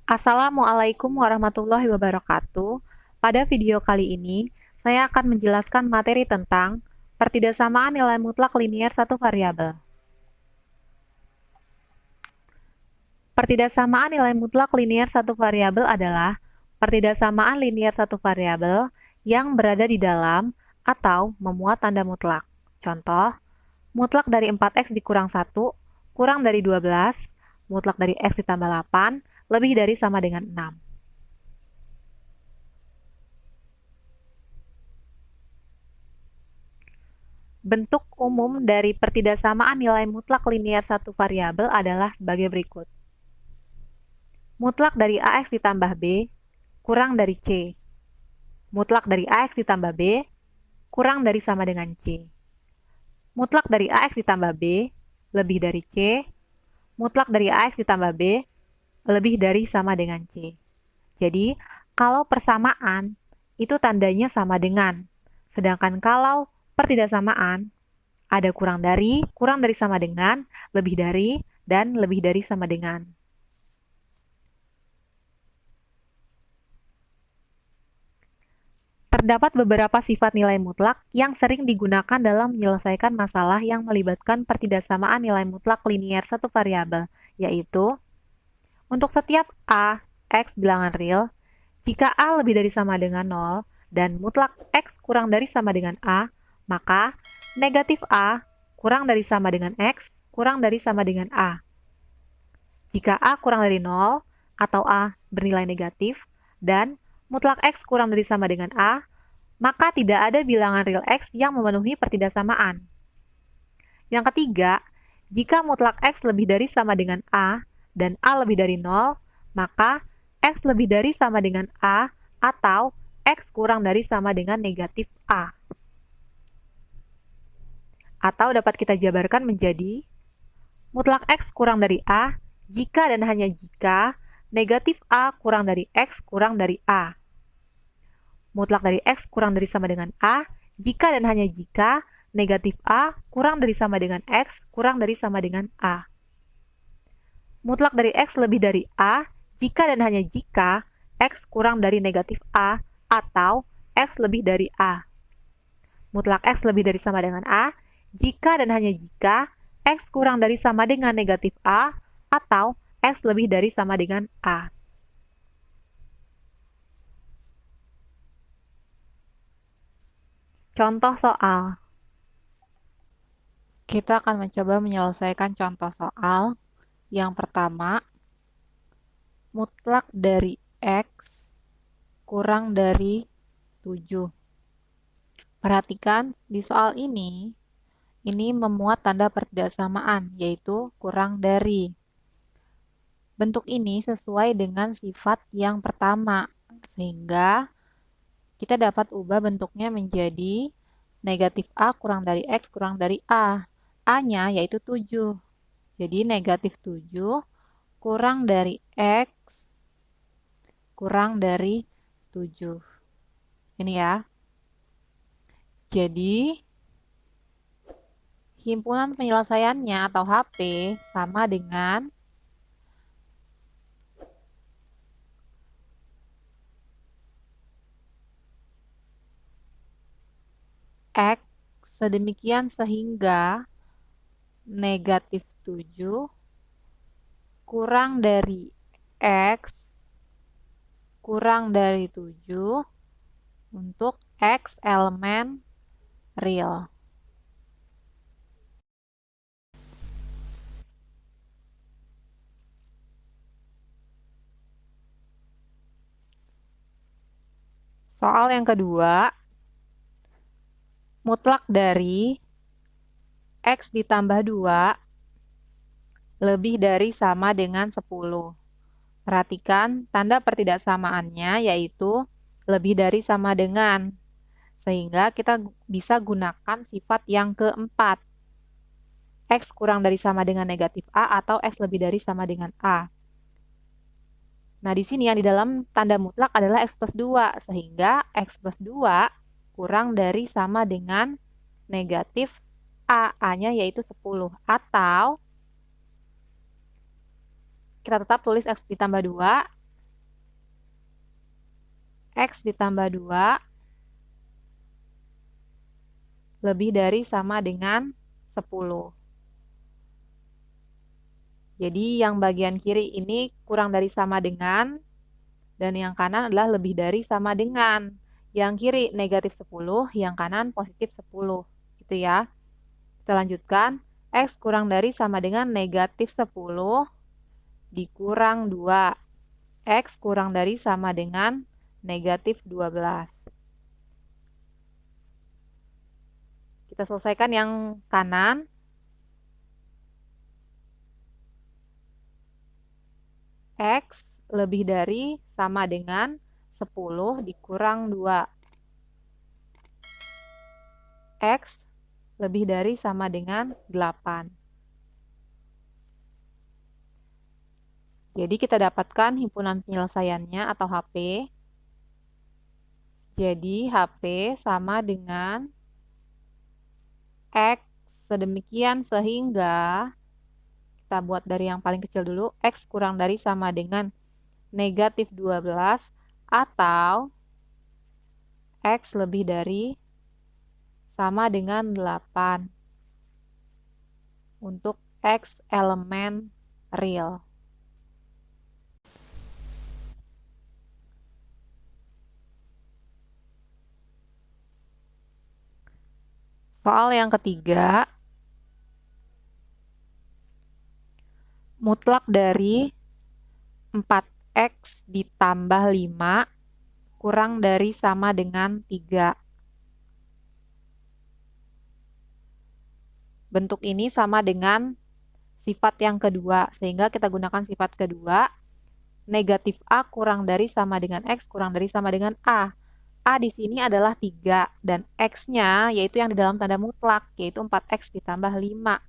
Assalamualaikum warahmatullahi wabarakatuh. Pada video kali ini, saya akan menjelaskan materi tentang pertidaksamaan nilai mutlak linier satu variabel. Pertidaksamaan nilai mutlak linier satu variabel adalah pertidaksamaan linier satu variabel yang berada di dalam atau memuat tanda mutlak. Contoh, mutlak dari 4x dikurang 1, kurang dari 12, mutlak dari x ditambah 8, lebih dari sama dengan 6. Bentuk umum dari pertidaksamaan nilai mutlak linier satu variabel adalah sebagai berikut. Mutlak dari AX ditambah B kurang dari C. Mutlak dari AX ditambah B kurang dari sama dengan C. Mutlak dari AX ditambah B lebih dari C. Mutlak dari AX ditambah B lebih dari sama dengan C. Jadi, kalau persamaan, itu tandanya sama dengan. Sedangkan kalau pertidaksamaan, ada kurang dari sama dengan, lebih dari, dan lebih dari sama dengan. Terdapat beberapa sifat nilai mutlak yang sering digunakan dalam menyelesaikan masalah yang melibatkan pertidaksamaan nilai mutlak linier satu variabel, yaitu untuk setiap A, X bilangan real, jika A lebih dari sama dengan 0 dan mutlak X kurang dari sama dengan A, maka negatif A kurang dari sama dengan X kurang dari sama dengan A. Jika A kurang dari 0 atau A bernilai negatif dan mutlak X kurang dari sama dengan A, maka tidak ada bilangan real X yang memenuhi pertidaksamaan. Yang ketiga, jika mutlak X lebih dari sama dengan A dan A lebih dari 0, maka X lebih dari sama dengan A atau X kurang dari sama dengan negatif A. Atau dapat kita jabarkan menjadi mutlak X kurang dari A jika dan hanya jika negatif A kurang dari X kurang dari A. Mutlak dari X kurang dari sama dengan A jika dan hanya jika negatif A kurang dari sama dengan X kurang dari sama dengan A. Mutlak dari X lebih dari A jika dan hanya jika X kurang dari negatif A atau X lebih dari A. Mutlak X lebih dari sama dengan A jika dan hanya jika X kurang dari sama dengan negatif A atau X lebih dari sama dengan A. Contoh soal. Kita akan mencoba menyelesaikan contoh soal. Yang pertama, mutlak dari X kurang dari 7. Perhatikan di soal ini memuat tanda pertidaksamaan, yaitu kurang dari. Bentuk ini sesuai dengan sifat yang pertama, sehingga kita dapat ubah bentuknya menjadi negatif A kurang dari X kurang dari A. A-nya yaitu 7. Jadi negatif 7 kurang dari X kurang dari 7. Ini ya. Jadi, himpunan penyelesaiannya atau HP sama dengan X sedemikian sehingga negatif 7 kurang dari X kurang dari 7 untuk X elemen real. Soal yang kedua, mutlak dari X ditambah 2 lebih dari sama dengan 10. Perhatikan tanda pertidaksamaannya yaitu lebih dari sama dengan. Sehingga kita bisa gunakan sifat yang keempat. X kurang dari sama dengan negatif A atau X lebih dari sama dengan A. Nah, di sini yang di dalam tanda mutlak adalah X plus 2. Sehingga X plus 2 kurang dari sama dengan negatif A. A-nya yaitu 10. Atau kita tetap tulis X ditambah 2 X ditambah 2 lebih dari sama dengan 10. Jadi yang bagian kiri ini kurang dari sama dengan, dan yang kanan adalah lebih dari sama dengan. Yang kiri negatif 10, yang kanan positif 10. Gitu ya. Kita lanjutkan. X kurang dari sama dengan negatif 10 dikurang 2. X kurang dari sama dengan negatif 12. Kita selesaikan yang kanan. X lebih dari sama dengan 10 dikurang 2. X lebih dari sama dengan 8. Jadi kita dapatkan himpunan penyelesaiannya atau HP. Jadi HP sama dengan X sedemikian sehingga kita buat dari yang paling kecil dulu. X kurang dari sama dengan negatif 12 atau X lebih dari sama dengan 8 untuk X elemen real. Soal yang ketiga, mutlak dari 4X ditambah 5 kurang dari sama dengan 3. Bentuk ini sama dengan sifat yang kedua, sehingga kita gunakan sifat kedua. Negatif A kurang dari sama dengan X kurang dari sama dengan A. A di sini adalah 3, dan X-nya yaitu yang di dalam tanda mutlak, yaitu 4X ditambah 5.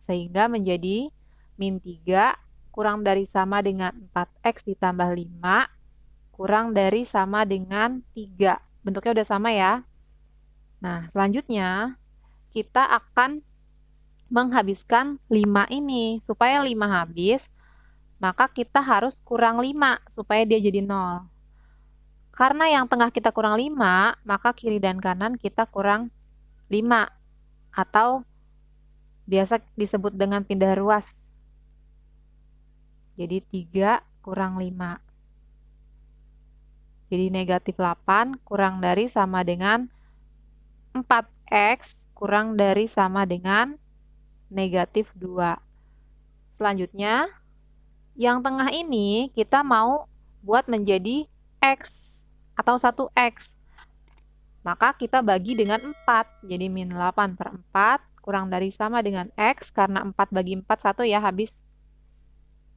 Sehingga menjadi min 3 kurang dari sama dengan 4X ditambah 5 kurang dari sama dengan 3. Bentuknya udah sama ya. Nah, selanjutnya kita akan menghabiskan 5 ini. Supaya 5 habis, maka kita harus kurang 5 supaya dia jadi 0. Karena yang tengah kita kurang 5, maka kiri dan kanan kita kurang 5. Atau biasa disebut dengan pindah ruas. Jadi 3 kurang 5. Jadi negatif 8 kurang dari sama dengan 4X kurang dari sama dengan negatif 2. Selanjutnya, yang tengah ini kita mau buat menjadi X atau 1X. Maka kita bagi dengan 4. Jadi min 8/4 kurang dari sama dengan X. Karena 4 bagi 4, 1 ya habis.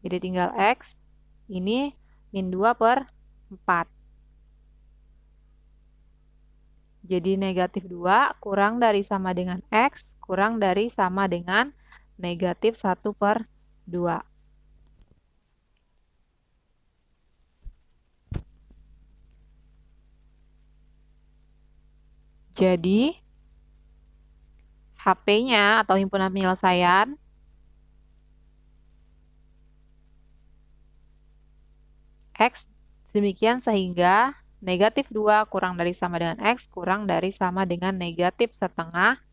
Jadi tinggal X. Ini min 2/4. Jadi negatif 2 kurang dari sama dengan X kurang dari sama dengan negatif 1/2. Jadi, HP-nya atau himpunan penyelesaian X demikian sehingga negatif 2 kurang dari sama dengan X kurang dari sama dengan negatif setengah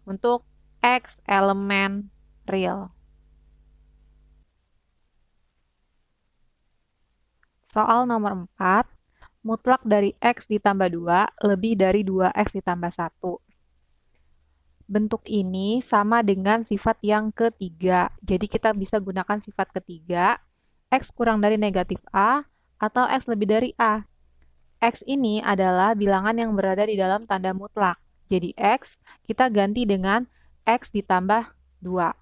untuk X elemen real. Soal nomor 4. Mutlak dari X ditambah 2 lebih dari 2X ditambah 1. Bentuk ini sama dengan sifat yang ketiga. Jadi kita bisa gunakan sifat ketiga. X kurang dari negatif A atau X lebih dari A. X ini adalah bilangan yang berada di dalam tanda mutlak. Jadi X kita ganti dengan X ditambah 2.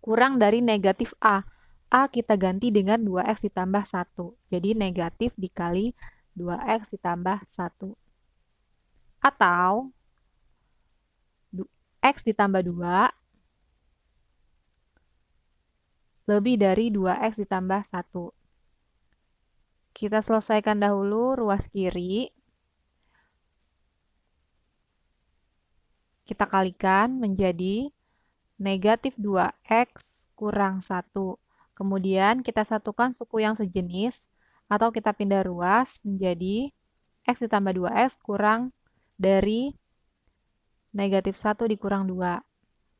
Kurang dari negatif A. A kita ganti dengan 2X ditambah 1. Jadi negatif dikali 2X ditambah 1. Atau X ditambah 2 lebih dari 2X ditambah 1. Kita selesaikan dahulu ruas kiri. Kita kalikan menjadi negatif 2X kurang 1. Kemudian kita satukan suku yang sejenis atau kita pindah ruas menjadi X ditambah 2X kurang dari negatif 1 dikurang 2.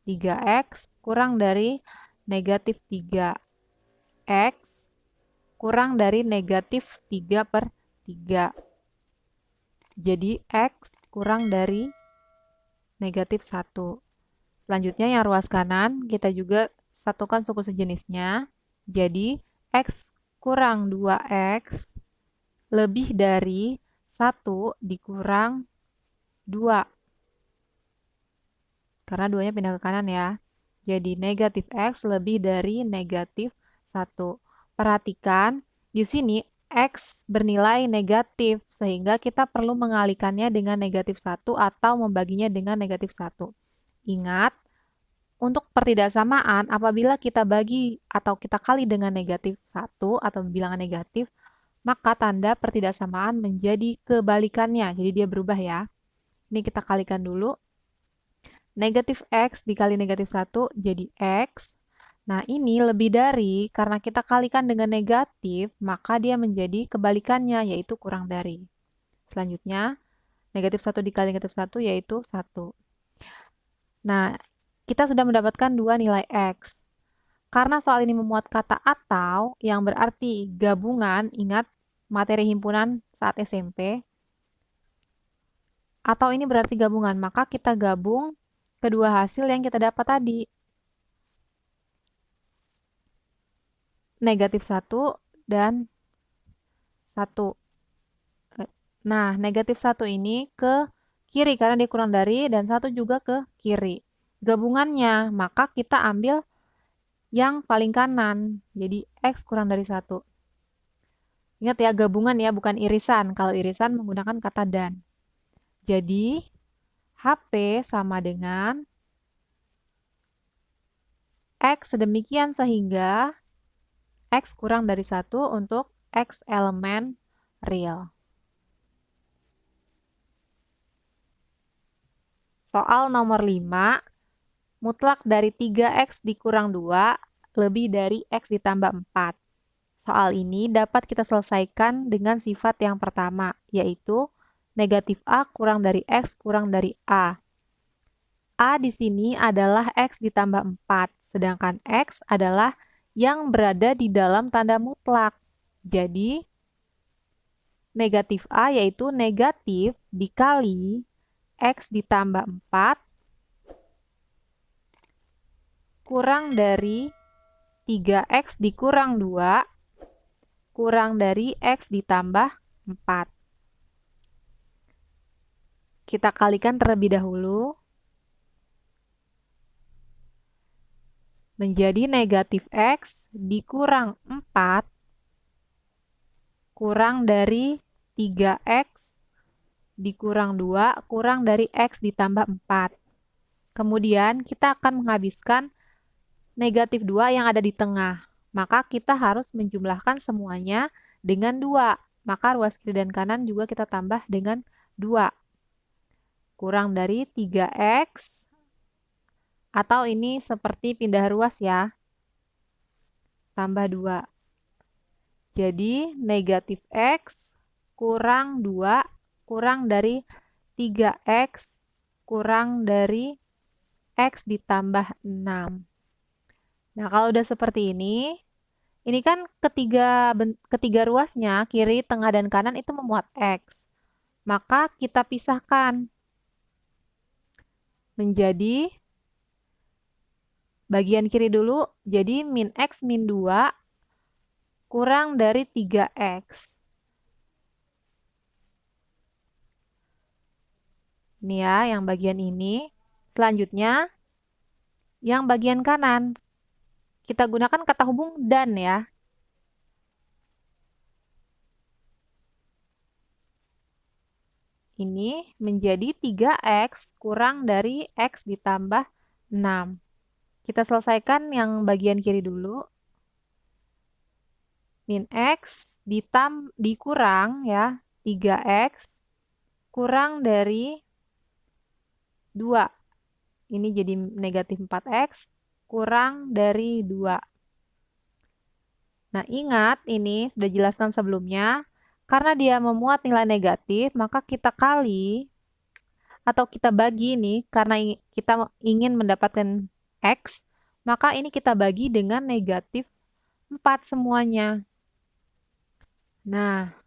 3X kurang dari negatif 3X kurang dari negatif 3 per 3. Jadi X kurang dari negatif 1. Selanjutnya yang ruas kanan, kita juga satukan suku sejenisnya. Jadi X kurang 2X lebih dari 1 dikurang 2. Karena 2-nya pindah ke kanan ya. Jadi negatif X lebih dari negatif 1. Perhatikan, di sini X bernilai negatif, sehingga kita perlu mengalihkannya dengan negatif 1 atau membaginya dengan negatif 1. Ingat, untuk pertidaksamaan, apabila kita bagi atau kita kali dengan negatif 1 atau bilangan negatif, maka tanda pertidaksamaan menjadi kebalikannya. Jadi dia berubah ya. Ini kita kalikan dulu. Negatif X dikali negatif 1 jadi X. Nah, ini lebih dari, karena kita kalikan dengan negatif, maka dia menjadi kebalikannya, yaitu kurang dari. Selanjutnya, negatif 1 dikali negatif 1 yaitu 1. Nah, kita sudah mendapatkan dua nilai X. Karena soal ini memuat kata atau, yang berarti gabungan, ingat materi himpunan saat SMP, atau ini berarti gabungan, maka kita gabung kedua hasil yang kita dapat tadi. Negatif 1 dan 1. Nah, negatif 1 ini ke kiri karena dia kurang dari, dan 1 juga ke kiri. Gabungannya, maka kita ambil yang paling kanan. Jadi X kurang dari 1. Ingat ya, gabungan ya, bukan irisan. Kalau irisan menggunakan kata dan. Jadi, HP sama dengan X sedemikian sehingga X kurang dari 1 untuk X elemen real. Soal nomor 5, mutlak dari 3X dikurang 2 lebih dari X ditambah 4. Soal ini dapat kita selesaikan dengan sifat yang pertama, yaitu negatif A kurang dari X kurang dari A. A di sini adalah X ditambah 4, sedangkan X adalah yang berada di dalam tanda mutlak. Jadi, negatif A yaitu negatif dikali X ditambah 4 kurang dari 3X dikurang 2 kurang dari X ditambah 4. Kita kalikan terlebih dahulu. Menjadi negatif X dikurang 4 kurang dari 3X dikurang 2 kurang dari X ditambah 4. Kemudian kita akan menghabiskan negatif 2 yang ada di tengah. Maka kita harus menjumlahkan semuanya dengan 2. Maka ruas kiri dan kanan juga kita tambah dengan 2. Kurang dari 3X, atau ini seperti pindah ruas ya, tambah 2. Jadi negatif X kurang 2 kurang dari 3X kurang dari X ditambah 6. Nah, kalau udah seperti ini kan ketiga ruasnya, kiri, tengah, dan kanan itu memuat X. Maka kita pisahkan menjadi bagian kiri dulu, jadi min X min 2 kurang dari 3X. Ini ya, yang bagian ini. Selanjutnya, yang bagian kanan. Kita gunakan kata hubung dan ya. Ini menjadi 3X kurang dari X ditambah 6. Kita selesaikan yang bagian kiri dulu. Min X dikurang ya, 3X kurang dari 2. Ini jadi negatif 4X kurang dari 2. Nah, ingat ini sudah jelaskan sebelumnya. Karena dia memuat nilai negatif, maka kita kali atau kita bagi nih, karena kita ingin mendapatkan X, maka ini kita bagi dengan negatif 4 semuanya. Nah,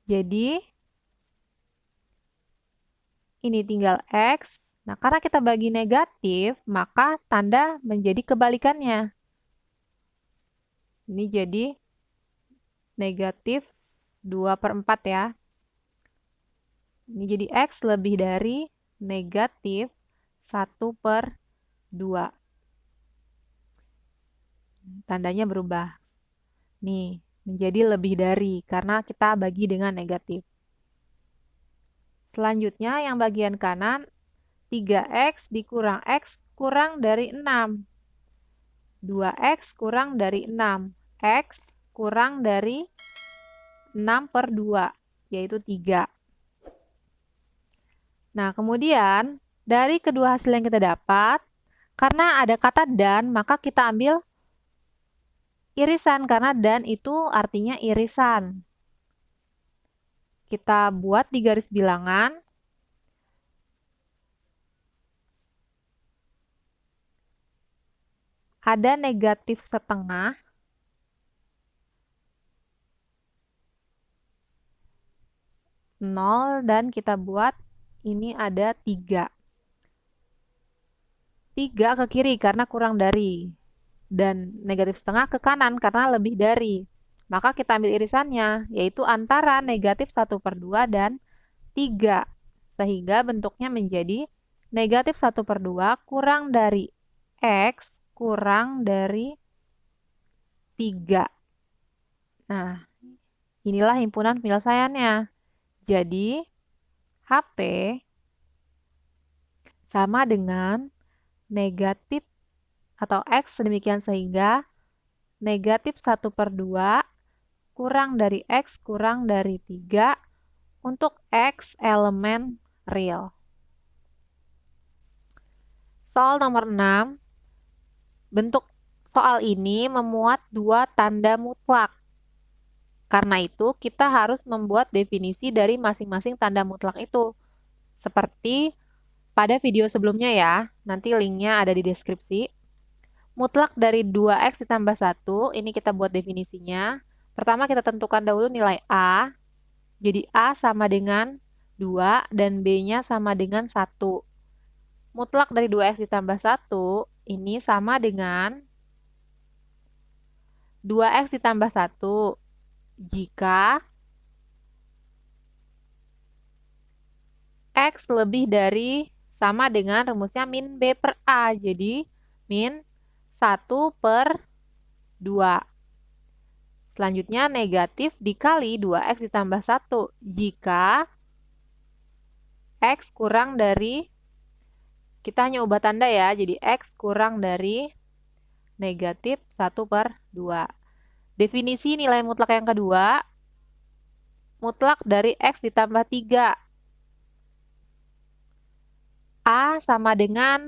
jadi ini tinggal X. Nah, karena kita bagi negatif, maka tanda menjadi kebalikannya. Ini jadi negatif 2/4 ya. Ini jadi X lebih dari negatif 1/2. Tandanya berubah. Nih, menjadi lebih dari karena kita bagi dengan negatif. Selanjutnya yang bagian kanan 3X dikurang X kurang dari 6. 2X kurang dari 6. X kurang dari 6/2, yaitu 3. Nah, kemudian dari kedua hasil yang kita dapat, karena ada kata dan, maka kita ambil irisan, karena dan itu artinya irisan. Kita buat di garis bilangan. Ada negatif setengah. Nol dan kita buat ini ada 3. 3 ke kiri karena kurang dari. Dan negatif setengah ke kanan karena lebih dari. Maka kita ambil irisannya, yaitu antara negatif 1/2 dan 3. Sehingga bentuknya menjadi negatif 1/2 kurang dari X kurang dari 3. Nah, inilah himpunan penyelesaiannya. Jadi, HP sama dengan negatif atau X sedemikian sehingga negatif 1/2 kurang dari X kurang dari 3 untuk X elemen real. Soal nomor 6. Bentuk soal ini memuat 2 tanda mutlak. Karena itu, kita harus membuat definisi dari masing-masing tanda mutlak itu. Seperti pada video sebelumnya ya, nanti linknya ada di deskripsi. Mutlak dari 2X ditambah 1, ini kita buat definisinya. Pertama kita tentukan dahulu nilai A. Jadi A sama dengan 2 dan B-nya sama dengan 1. Mutlak dari 2X ditambah 1, ini sama dengan 2X ditambah 1. Jika X lebih dari sama dengan rumusnya min B per A. Jadi min 1/2. Selanjutnya negatif dikali 2X ditambah 1. Jika X kurang dari, kita hanya ubah tanda ya, jadi X kurang dari negatif 1/2. Definisi nilai mutlak yang kedua, mutlak dari X ditambah 3. A sama dengan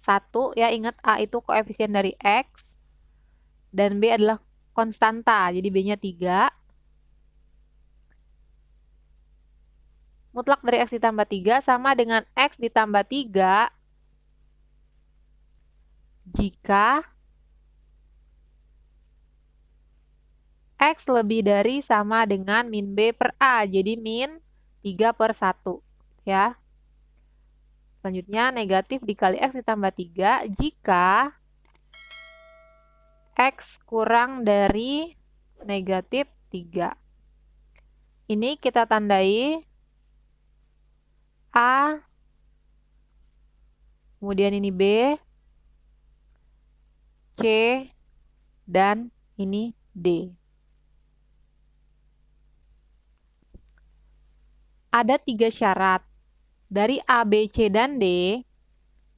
1, ya ingat A itu koefisien dari X, dan B adalah konstanta, jadi B-nya 3. Mutlak dari X ditambah 3 sama dengan X ditambah 3 jika X lebih dari sama dengan min B per A, jadi min 3/1, ya. Selanjutnya negatif dikali X ditambah 3 jika X kurang dari negatif 3. Ini kita tandai A, kemudian ini B, C, dan ini D. Ada 3 syarat. Dari A, B, C, dan D,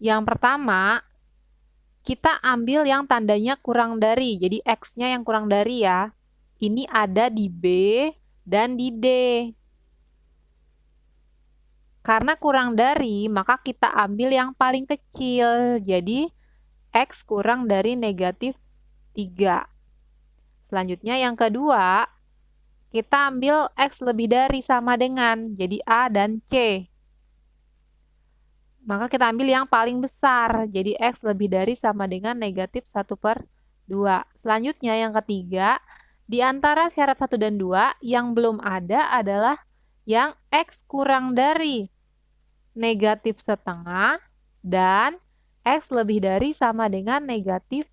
yang pertama, kita ambil yang tandanya kurang dari. Jadi X-nya yang kurang dari ya. Ini ada di B dan di D. Karena kurang dari, maka kita ambil yang paling kecil. Jadi X kurang dari negatif 3. Selanjutnya yang kedua, kita ambil X lebih dari sama dengan, jadi A dan C. Maka kita ambil yang paling besar, jadi X lebih dari sama dengan negatif 1/2. Selanjutnya yang ketiga, di antara syarat 1 dan 2, yang belum ada adalah yang X kurang dari negatif setengah dan X lebih dari sama dengan negatif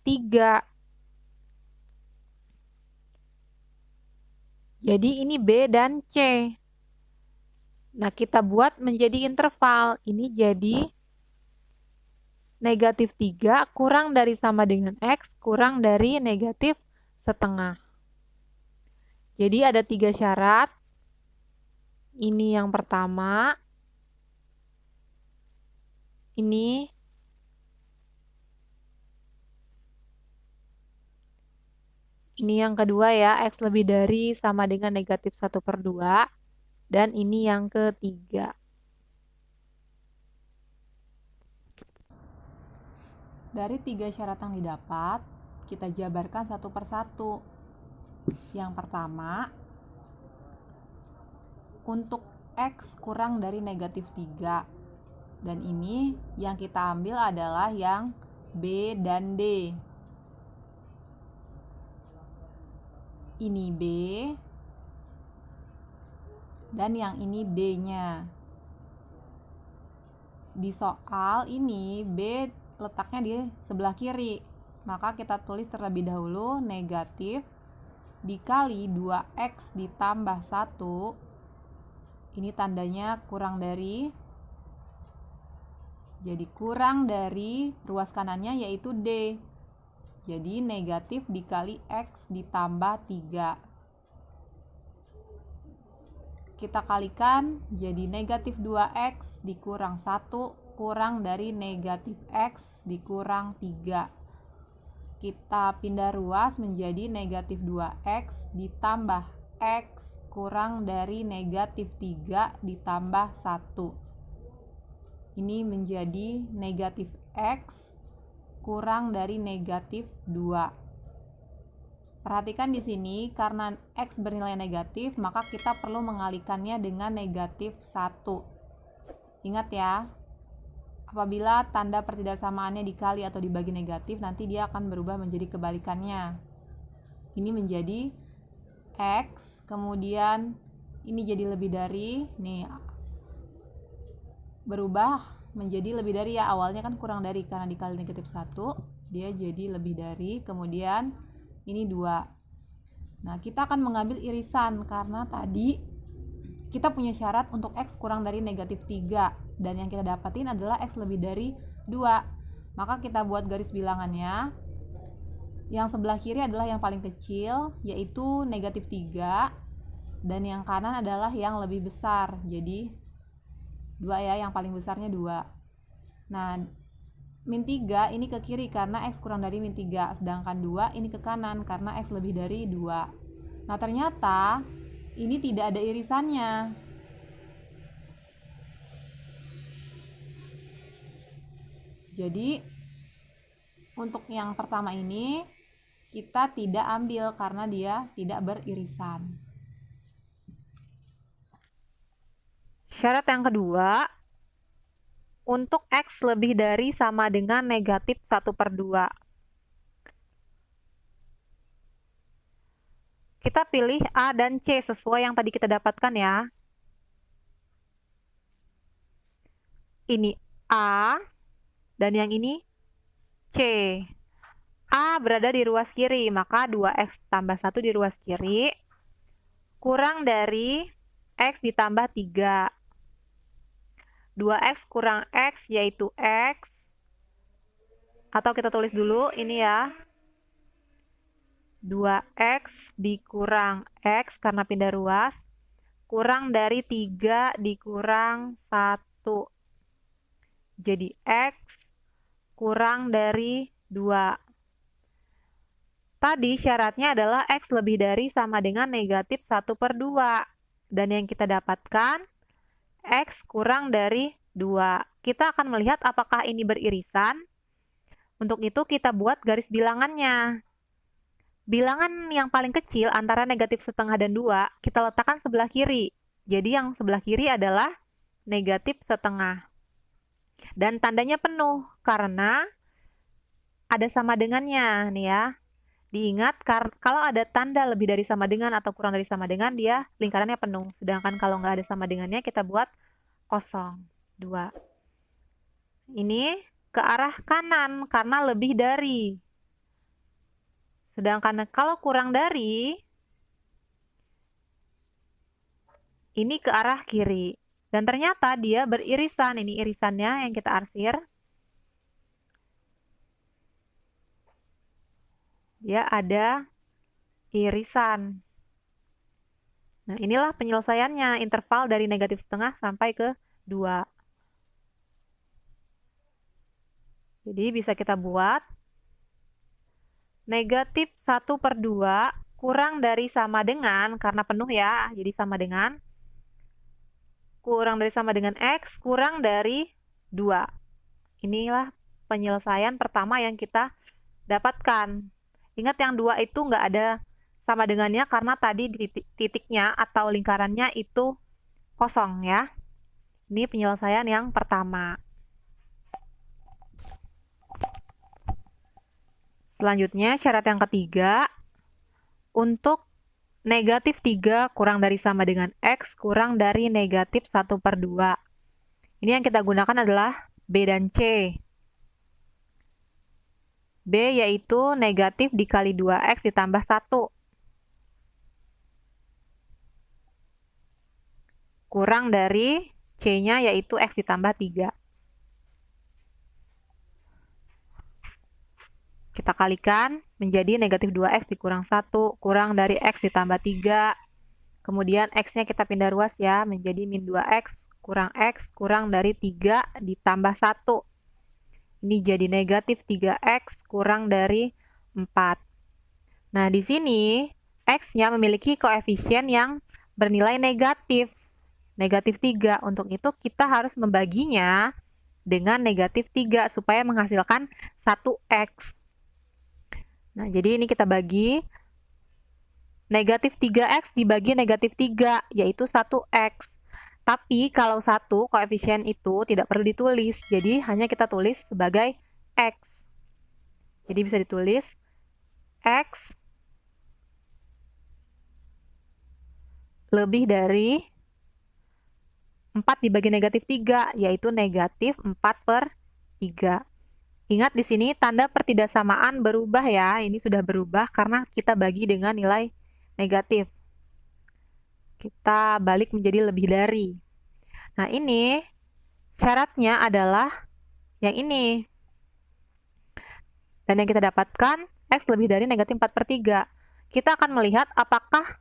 3. Jadi ini B dan C. Nah, kita buat menjadi interval. Ini jadi negatif 3 kurang dari sama dengan X kurang dari negatif setengah. Jadi ada 3 syarat. Ini yang pertama. Ini yang kedua ya, X lebih dari sama dengan negatif 1/2. Dan ini yang ketiga. Dari 3 syarat yang didapat, kita jabarkan satu persatu. Yang pertama, untuk X kurang dari negatif 3. Dan ini yang kita ambil adalah yang B dan D. Ini B, dan yang ini D-nya. Di soal ini B letaknya di sebelah kiri, maka kita tulis terlebih dahulu negatif dikali 2X ditambah 1. Ini tandanya kurang dari, jadi kurang dari ruas kanannya yaitu D. Jadi negatif dikali X ditambah 3. Kita kalikan jadi negatif 2X dikurang 1 kurang dari negatif X dikurang 3. Kita pindah ruas menjadi negatif 2X ditambah X kurang dari negatif 3 ditambah 1. Ini menjadi negatif X kurang dari negatif 2. Perhatikan di sini, karena X bernilai negatif, maka kita perlu mengalikannya dengan negatif 1. Ingat ya, apabila tanda pertidaksamaannya dikali atau dibagi negatif, nanti dia akan berubah menjadi kebalikannya. Ini menjadi X, kemudian ini jadi lebih dari, nih berubah menjadi lebih dari ya, awalnya kan kurang dari karena dikali negatif 1, dia jadi lebih dari, kemudian ini 2. Nah, kita akan mengambil irisan karena tadi kita punya syarat untuk X kurang dari negatif 3 dan yang kita dapatin adalah X lebih dari 2. Maka kita buat garis bilangannya. Yang sebelah kiri adalah yang paling kecil, yaitu negatif 3, dan yang kanan adalah yang lebih besar, jadi 2 ya, yang paling besarnya 2. Nah, min 3 ini ke kiri karena X kurang dari min 3, sedangkan 2 ini ke kanan karena X lebih dari 2. Nah, ternyata ini tidak ada irisannya. Jadi untuk yang pertama ini kita tidak ambil karena dia tidak beririsan. Syarat yang kedua, untuk X lebih dari sama dengan negatif 1/2. Kita pilih A dan C sesuai yang tadi kita dapatkan ya. Ini A, dan yang ini C. A berada di ruas kiri, maka 2X tambah 1 di ruas kiri, kurang dari X ditambah 3. 2X kurang X yaitu X, atau kita tulis dulu ini ya, 2X dikurang X karena pindah ruas, kurang dari 3 dikurang 1. Jadi X kurang dari 2. Tadi syaratnya adalah X lebih dari sama dengan negatif 1/2. Dan yang kita dapatkan X kurang dari 2. Kita akan melihat apakah ini beririsan. Untuk itu kita buat garis bilangannya. bilangan yang paling kecil antara negatif setengah dan 2 kita letakkan sebelah kiri. Jadi yang sebelah kiri adalah negatif setengah. Dan tandanya penuh karena ada sama dengannya nih ya. Diingat kalau ada tanda lebih dari sama dengan atau kurang dari sama dengan, dia lingkarannya penuh. Sedangkan kalau nggak ada sama dengannya, kita buat kosong. 2. Ini ke arah kanan karena lebih dari. Sedangkan kalau kurang dari, ini ke arah kiri. Dan ternyata dia beririsan. Ini irisannya yang kita arsir. Dia ada irisan. Nah, inilah penyelesaiannya, interval dari negatif setengah sampai ke 2. Jadi bisa kita buat negatif 1/2 kurang dari sama dengan, karena penuh ya, jadi sama dengan, kurang dari sama dengan X kurang dari 2. Inilah penyelesaian pertama yang kita dapatkan. Ingat yang 2 itu nggak ada sama dengannya karena tadi titiknya atau lingkarannya itu kosong ya. Ini penyelesaian yang pertama. Selanjutnya syarat yang ketiga, untuk negatif 3 kurang dari sama dengan X kurang dari negatif 1/2. Ini yang kita gunakan adalah B dan C. B yaitu negatif dikali 2X ditambah 1. Kurang dari C-nya yaitu X ditambah 3. Kita kalikan menjadi negatif 2X dikurang 1, kurang dari X ditambah 3. Kemudian X-nya kita pindah ruas ya, menjadi min 2X kurang dari 3 ditambah 1. Ini jadi negatif 3X kurang dari 4. Nah, di sini X-nya memiliki koefisien yang bernilai negatif. Negatif 3. Untuk itu kita harus membaginya dengan negatif 3 supaya menghasilkan 1X. Nah, jadi ini kita bagi negatif 3X dibagi negatif 3, yaitu 1X. Tapi kalau 1 koefisien itu tidak perlu ditulis, jadi hanya kita tulis sebagai X. Jadi bisa ditulis X lebih dari 4 dibagi negatif 3, yaitu negatif 4/3. Ingat di sini tanda pertidaksamaan berubah ya. Ini sudah berubah karena kita bagi dengan nilai negatif. Kita balik menjadi lebih dari. Nah, ini syaratnya adalah yang ini. Dan yang kita dapatkan X lebih dari negatif 4/3. Kita akan melihat apakah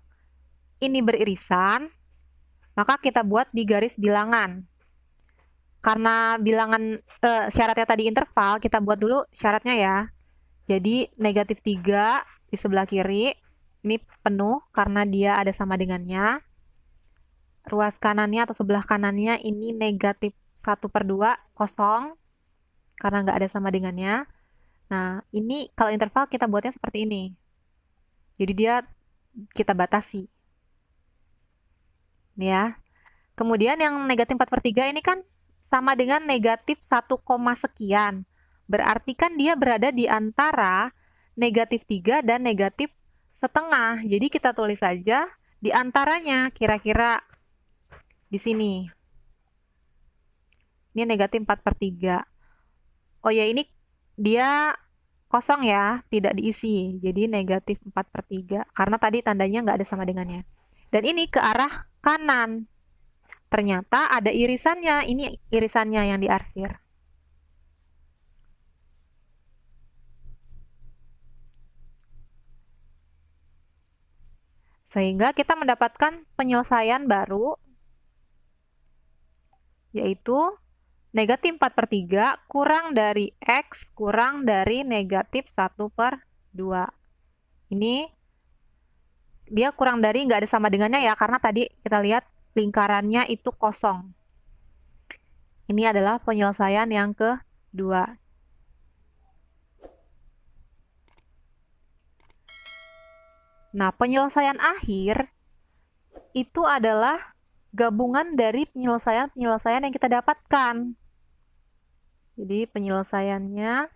ini beririsan, maka kita buat di garis bilangan. Karena bilangan syaratnya tadi interval, kita buat dulu syaratnya ya. Jadi negatif 3 di sebelah kiri, ini penuh karena dia ada sama dengannya. Ruas kanannya atau sebelah kanannya ini negatif 1/2 kosong, karena nggak ada sama dengannya. Nah, ini kalau interval kita buatnya seperti ini. Jadi dia kita batasi. Ini ya. Kemudian yang negatif 4/3 ini kan sama dengan negatif 1, sekian. Berarti kan dia berada di antara negatif 3 dan negatif setengah. Jadi kita tulis saja di antaranya, kira-kira di sini. Ini negatif 4/3. Oh ya, ini dia kosong ya, tidak diisi. Jadi negatif 4/3. Karena tadi tandanya nggak ada sama dengannya. Dan ini ke arah kanan. Ternyata ada irisannya, ini irisannya yang diarsir. Sehingga kita mendapatkan penyelesaian baru, yaitu negatif 4/3 kurang dari X kurang dari negatif 1/2. Ini dia kurang dari nggak ada sama dengannya ya, karena tadi kita lihat lingkarannya itu kosong. Ini adalah penyelesaian yang kedua. Nah, penyelesaian akhir itu adalah gabungan dari penyelesaian-penyelesaian yang kita dapatkan. Jadi penyelesaiannya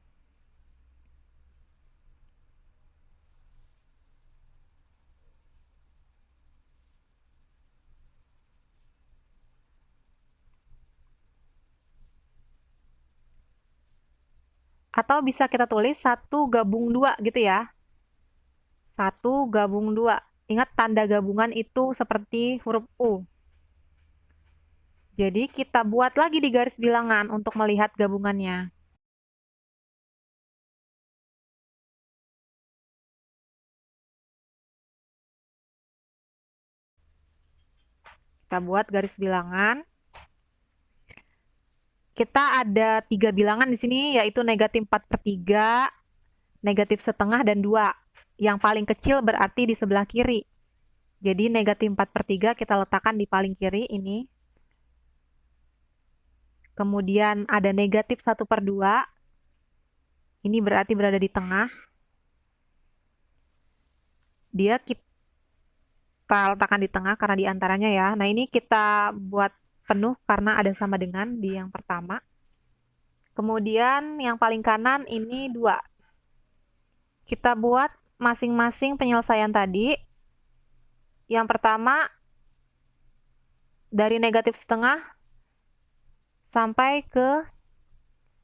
atau bisa kita tulis 1 gabung 2 gitu ya. 1 gabung 2. Ingat tanda gabungan itu seperti huruf U. Jadi kita buat lagi di garis bilangan untuk melihat gabungannya. Kita buat garis bilangan. Kita ada 3 bilangan di sini, yaitu negatif 4/3, negatif setengah, dan 2. Yang paling kecil berarti di sebelah kiri. Jadi negatif 4/3 kita letakkan di paling kiri ini. Kemudian ada negatif 1/2. Ini berarti berada di tengah. Dia kita letakkan di tengah karena diantaranya ya. Nah ini kita buat penuh karena ada sama dengan di yang pertama. Kemudian yang paling kanan ini 2. Kita buat masing-masing penyelesaian tadi. Yang pertama dari negatif setengah sampai ke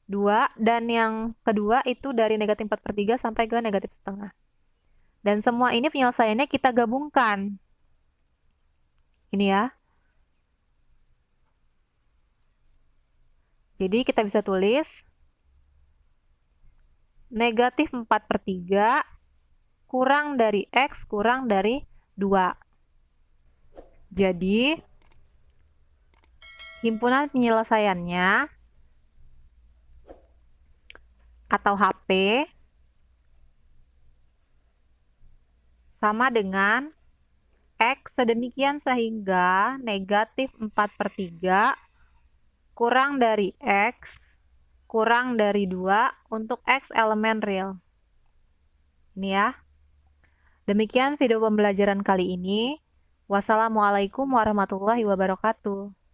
2, dan yang kedua itu dari negatif 4/3 sampai ke negatif setengah. Dan semua ini penyelesaiannya kita gabungkan. Ini ya. Jadi kita bisa tulis negatif 4/3 kurang dari X kurang dari 2. Jadi himpunan penyelesaiannya atau HP sama dengan X sedemikian sehingga negatif 4/3 kurang dari X kurang dari 2 untuk X elemen real. Ini ya. Demikian video pembelajaran kali ini. Wassalamualaikum warahmatullahi wabarakatuh.